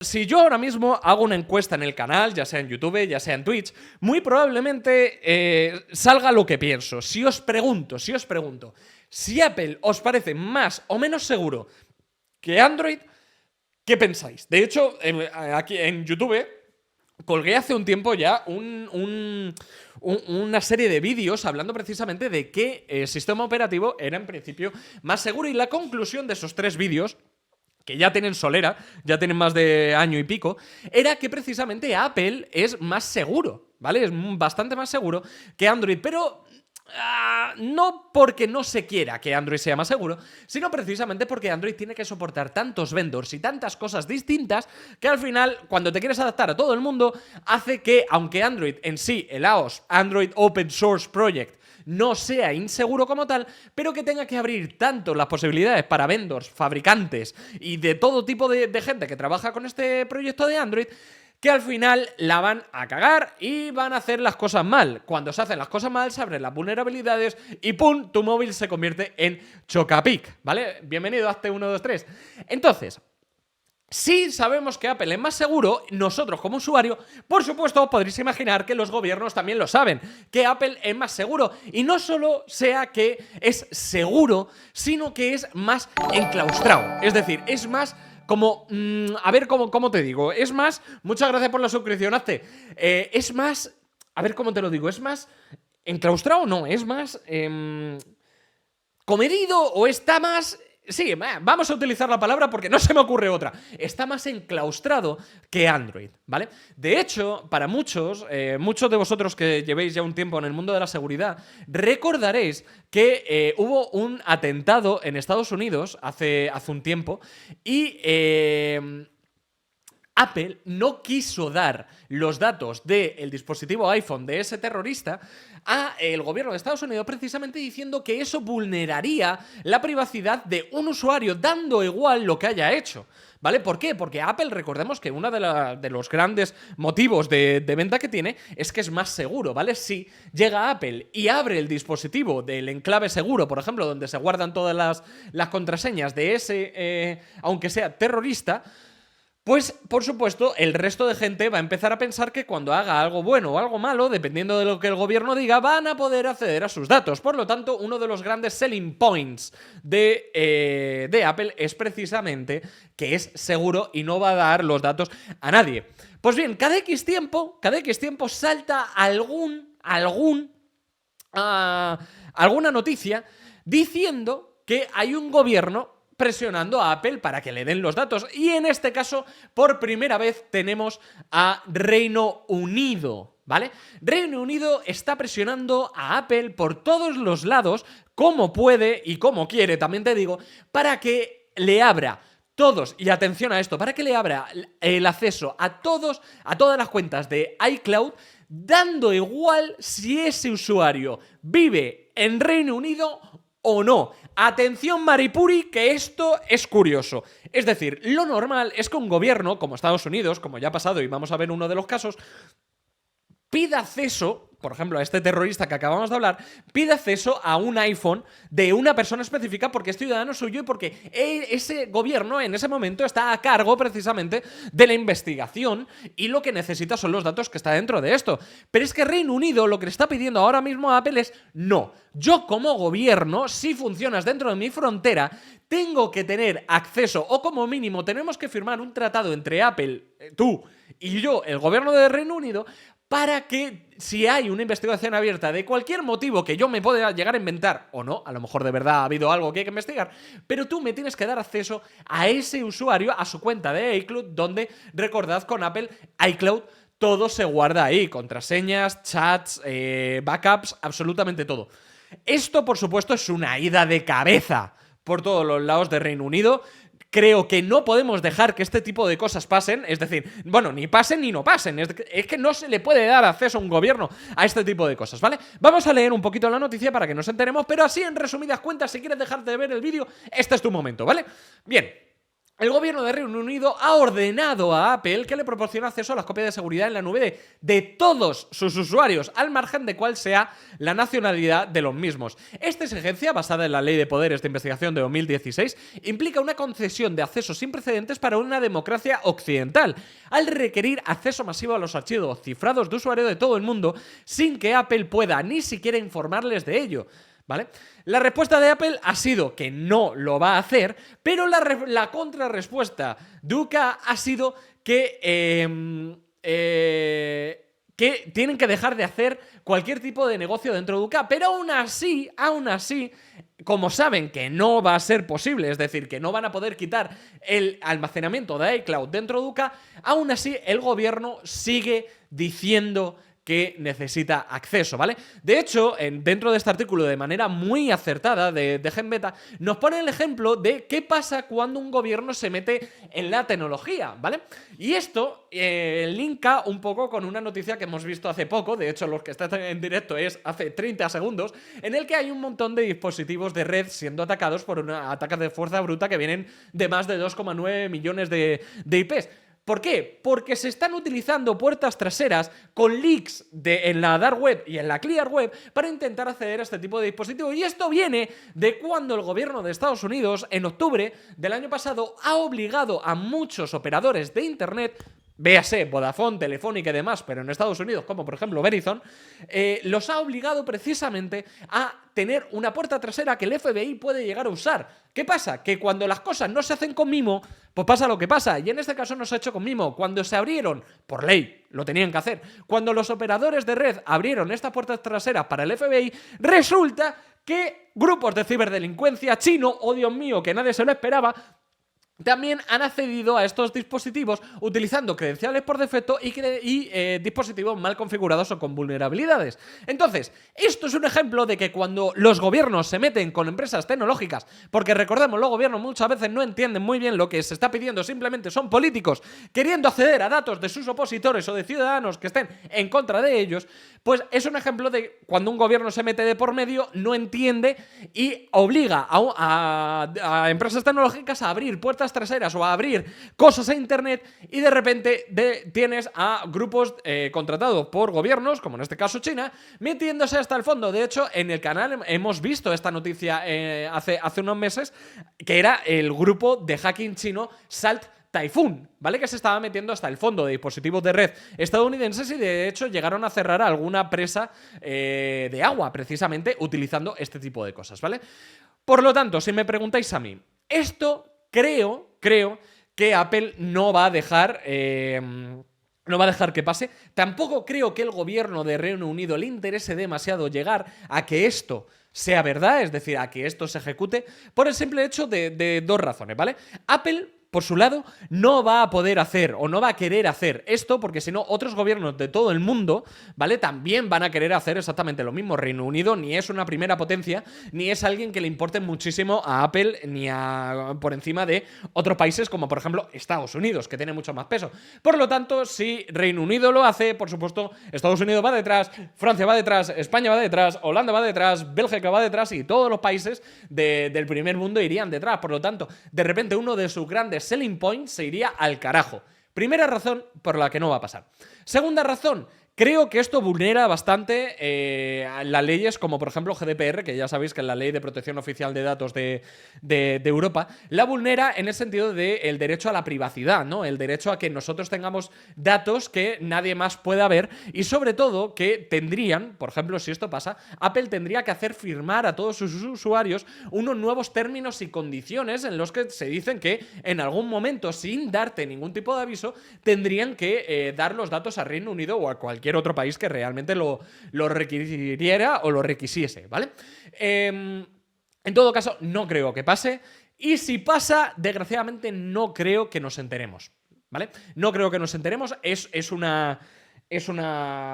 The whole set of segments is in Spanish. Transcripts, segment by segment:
Si yo ahora mismo hago una encuesta en el canal, ya sea en YouTube, ya sea en Twitch, muy probablemente salga lo que pienso. Si os pregunto, si Apple os parece más o menos seguro que Android, ¿qué pensáis? De hecho, aquí en YouTube colgué hace un tiempo ya una serie de vídeos hablando precisamente de qué sistema operativo era en principio más seguro, y la conclusión de esos 3 vídeos, que ya tienen solera, ya tienen más de año y pico, era que precisamente Apple es más seguro, ¿vale? Es bastante más seguro que Android, pero no porque no se quiera que Android sea más seguro, sino precisamente porque Android tiene que soportar tantos vendors y tantas cosas distintas que al final, cuando te quieres adaptar a todo el mundo, hace que, aunque Android en sí, el AOS, Android Open Source Project, no sea inseguro como tal, pero que tenga que abrir tanto las posibilidades para vendors, fabricantes y de todo tipo de gente que trabaja con este proyecto de Android, que al final la van a cagar y van a hacer las cosas mal. Cuando se hacen las cosas mal, se abren las vulnerabilidades y ¡pum! Tu móvil se convierte en Chocapic, ¿vale? Bienvenido a este 1, 2, 3. Entonces, si sabemos que Apple es más seguro, nosotros como usuario, por supuesto, podréis imaginar que los gobiernos también lo saben, que Apple es más seguro. Y no solo sea que es seguro, sino que es más enclaustrado. Es decir, es más como... a ver, ¿cómo te digo? Es más... Muchas gracias por la suscripción, Azte. Es más... A ver, ¿cómo te lo digo? Es más... ¿Enclaustrado? No, es más... ¿comedido o está más...? Sí, vamos a utilizar la palabra porque no se me ocurre otra. Está más enclaustrado que Android, ¿vale? De hecho, para muchos de vosotros que llevéis ya un tiempo en el mundo de la seguridad, recordaréis que hubo un atentado en Estados Unidos hace un tiempo y... Apple no quiso dar los datos del dispositivo iPhone de ese terrorista a el gobierno de Estados Unidos, precisamente diciendo que eso vulneraría la privacidad de un usuario, dando igual lo que haya hecho, ¿vale? ¿Por qué? Porque Apple, recordemos que uno de los grandes motivos de venta que tiene es que es más seguro, ¿vale? Si llega Apple y abre el dispositivo del enclave seguro, por ejemplo, donde se guardan todas las contraseñas de ese, aunque sea terrorista, pues, por supuesto, el resto de gente va a empezar a pensar que cuando haga algo bueno o algo malo, dependiendo de lo que el gobierno diga, van a poder acceder a sus datos. Por lo tanto, uno de los grandes selling points de Apple es precisamente que es seguro y no va a dar los datos a nadie. Pues bien, cada X tiempo salta alguna noticia diciendo que hay un gobierno presionando a Apple para que le den los datos. Y en este caso, por primera vez, tenemos a Reino Unido, ¿vale? Reino Unido está presionando a Apple por todos los lados, como puede y como quiere, también te digo, para que le abra todos, y atención a esto, para que le abra el acceso a todas las cuentas de iCloud, dando igual si ese usuario vive en Reino Unido o no. Atención, Maripuri, que esto es curioso. Es decir, lo normal es que un gobierno como Estados Unidos, como ya ha pasado y vamos a ver uno de los casos, pida acceso, por ejemplo, a este terrorista que acabamos de hablar, pide acceso a un iPhone de una persona específica porque es ciudadano suyo y porque ese gobierno en ese momento está a cargo precisamente de la investigación y lo que necesita son los datos que está dentro de esto. Pero es que Reino Unido lo que le está pidiendo ahora mismo a Apple es no. Yo como gobierno, si funcionas dentro de mi frontera, tengo que tener acceso o como mínimo tenemos que firmar un tratado entre Apple, tú y yo, el gobierno de Reino Unido, para que si hay una investigación abierta de cualquier motivo que yo me pueda llegar a inventar, o no, a lo mejor de verdad ha habido algo que hay que investigar, pero tú me tienes que dar acceso a ese usuario, a su cuenta de iCloud, donde, recordad, con Apple, iCloud, todo se guarda ahí, contraseñas, chats, backups, absolutamente todo. Esto, por supuesto, es una ida de cabeza por todos los lados de Reino Unido. Creo que no podemos dejar que este tipo de cosas pasen, es decir, bueno, ni pasen ni no pasen, es que no se le puede dar acceso a un gobierno a este tipo de cosas, ¿vale? Vamos a leer un poquito la noticia para que nos enteremos, pero así en resumidas cuentas, si quieres dejarte de ver el vídeo, este es tu momento, ¿vale? Bien. El gobierno de Reino Unido ha ordenado a Apple que le proporcione acceso a las copias de seguridad en la nube de todos sus usuarios, al margen de cuál sea la nacionalidad de los mismos. Esta exigencia, basada en la Ley de Poderes de Investigación de 2016, implica una concesión de acceso sin precedentes para una democracia occidental, al requerir acceso masivo a los archivos cifrados de usuario de todo el mundo, sin que Apple pueda ni siquiera informarles de ello. ¿Vale? La respuesta de Apple ha sido que no lo va a hacer, pero la contrarrespuesta de UK ha sido que tienen que dejar de hacer cualquier tipo de negocio dentro de UK, pero aún así, como saben que no va a ser posible, es decir, que no van a poder quitar el almacenamiento de iCloud dentro de UK, aún así el gobierno sigue diciendo que necesita acceso, ¿vale? De hecho, dentro de este artículo, de manera muy acertada de GenBeta, nos pone el ejemplo de qué pasa cuando un gobierno se mete en la tecnología, ¿vale? Y esto linka un poco con una noticia que hemos visto hace poco, de hecho, los que están en directo es hace 30 segundos, en el que hay un montón de dispositivos de red siendo atacados por ataques de fuerza bruta que vienen de más de 2,9 millones de IPs. ¿Por qué? Porque se están utilizando puertas traseras con leaks en la dark web y en la clear web para intentar acceder a este tipo de dispositivos. Y esto viene de cuando el gobierno de Estados Unidos, en octubre del año pasado, ha obligado a muchos operadores de internet, véase Vodafone, Telefónica y demás, pero en Estados Unidos, como por ejemplo Verizon, los ha obligado precisamente a tener una puerta trasera que el FBI puede llegar a usar. ¿Qué pasa? Que cuando las cosas no se hacen con mimo, pues pasa lo que pasa. Y en este caso no se ha hecho con mimo. Cuando se abrieron, por ley, lo tenían que hacer. Cuando los operadores de red abrieron estas puertas traseras para el FBI, resulta que grupos de ciberdelincuencia chino, oh Dios mío, que nadie se lo esperaba, también han accedido a estos dispositivos utilizando credenciales por defecto y dispositivos mal configurados o con vulnerabilidades. Entonces, esto es un ejemplo de que cuando los gobiernos se meten con empresas tecnológicas, porque recordemos, los gobiernos muchas veces no entienden muy bien lo que se está pidiendo, simplemente son políticos queriendo acceder a datos de sus opositores o de ciudadanos que estén en contra de ellos, pues es un ejemplo de cuando un gobierno se mete de por medio, no entiende y obliga a empresas tecnológicas a abrir puertas traseras o a abrir cosas a internet, y de repente tienes a grupos contratados por gobiernos, como en este caso China, metiéndose hasta el fondo. De hecho, en el canal hemos visto esta noticia hace unos meses, que era el grupo de hacking chino Salt Typhoon, ¿vale? Que se estaba metiendo hasta el fondo de dispositivos de red estadounidenses y de hecho llegaron a cerrar alguna presa de agua, precisamente utilizando este tipo de cosas, ¿vale? Por lo tanto, si me preguntáis a mí, esto creo que Apple no va a dejar que pase. Tampoco creo que el gobierno de Reino Unido le interese demasiado llegar a que esto sea verdad, es decir, a que esto se ejecute, por el simple hecho de dos razones, ¿vale? Apple, por su lado, no va a poder hacer o no va a querer hacer esto, porque si no, otros gobiernos de todo el mundo, ¿vale? También van a querer hacer exactamente lo mismo. Reino Unido ni es una primera potencia, ni es alguien que le importe muchísimo a Apple, ni por encima de otros países como, por ejemplo, Estados Unidos, que tiene mucho más peso. Por lo tanto, si Reino Unido lo hace, por supuesto, Estados Unidos va detrás, Francia va detrás, España va detrás, Holanda va detrás, Bélgica va detrás y todos los países del primer mundo irían detrás. Por lo tanto, de repente uno de sus grandes selling points se iría al carajo. Primera razón por la que no va a pasar. Segunda razón, creo que esto vulnera bastante las leyes como por ejemplo GDPR, que ya sabéis que es la Ley de Protección Oficial de Datos de Europa, la vulnera en el sentido del derecho a la privacidad, ¿no? El derecho a que nosotros tengamos datos que nadie más pueda ver y sobre todo que tendrían, por ejemplo, si esto pasa, Apple tendría que hacer firmar a todos sus usuarios unos nuevos términos y condiciones en los que se dicen que en algún momento, sin darte ningún tipo de aviso, tendrían que dar los datos a Reino Unido o a cualquier otro país que realmente lo requiriera o lo requisiese, ¿vale? En todo caso, no creo que pase. Y si pasa, desgraciadamente no creo que nos enteremos, ¿vale? No creo que nos enteremos. Es una,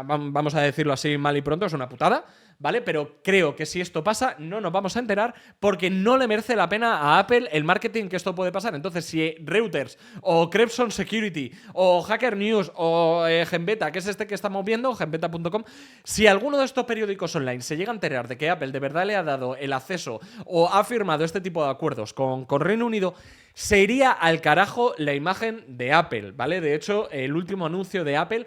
vamos a decirlo así mal y pronto, es una putada, ¿vale? Pero creo que si esto pasa, no nos vamos a enterar porque no le merece la pena a Apple el marketing que esto puede pasar. Entonces, si Reuters o Crebson Security o Hacker News o GenBeta, que es este que estamos viendo, genbeta.com, si alguno de estos periódicos online se llega a enterar de que Apple de verdad le ha dado el acceso o ha firmado este tipo de acuerdos con Reino Unido, se iría al carajo la imagen de Apple, ¿vale? De hecho, el último anuncio de Apple,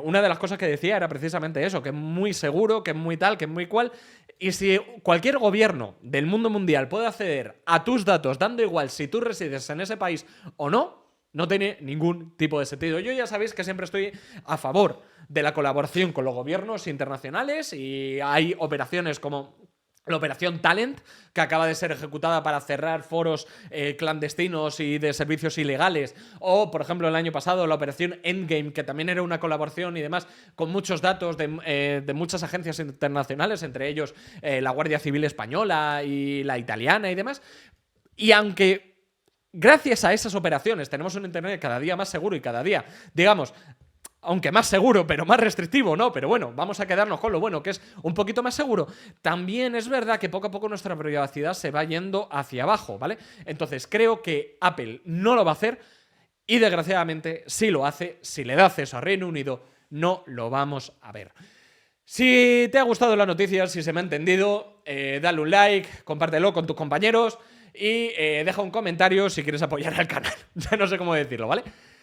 una de las cosas que decía era precisamente eso, que es muy seguro, que es muy tal, que es muy cual. Y si cualquier gobierno del mundo mundial puede acceder a tus datos, dando igual si tú resides en ese país o no, no tiene ningún tipo de sentido. Yo ya sabéis que siempre estoy a favor de la colaboración con los gobiernos internacionales y hay operaciones como la operación Talent, que acaba de ser ejecutada para cerrar foros clandestinos y de servicios ilegales, o por ejemplo el año pasado la operación Endgame, que también era una colaboración y demás con muchos datos de muchas agencias internacionales, entre ellos la Guardia Civil Española y la italiana y demás. Y aunque gracias a esas operaciones tenemos un internet cada día más seguro y cada día, digamos, aunque más seguro, pero más restrictivo, ¿no? Pero bueno, vamos a quedarnos con lo bueno, que es un poquito más seguro. También es verdad que poco a poco nuestra privacidad se va yendo hacia abajo, ¿vale? Entonces creo que Apple no lo va a hacer y desgraciadamente si lo hace, si le da acceso a Reino Unido, no lo vamos a ver. Si te ha gustado la noticia, si se me ha entendido, dale un like, compártelo con tus compañeros y deja un comentario si quieres apoyar al canal. Ya no sé cómo decirlo, ¿vale?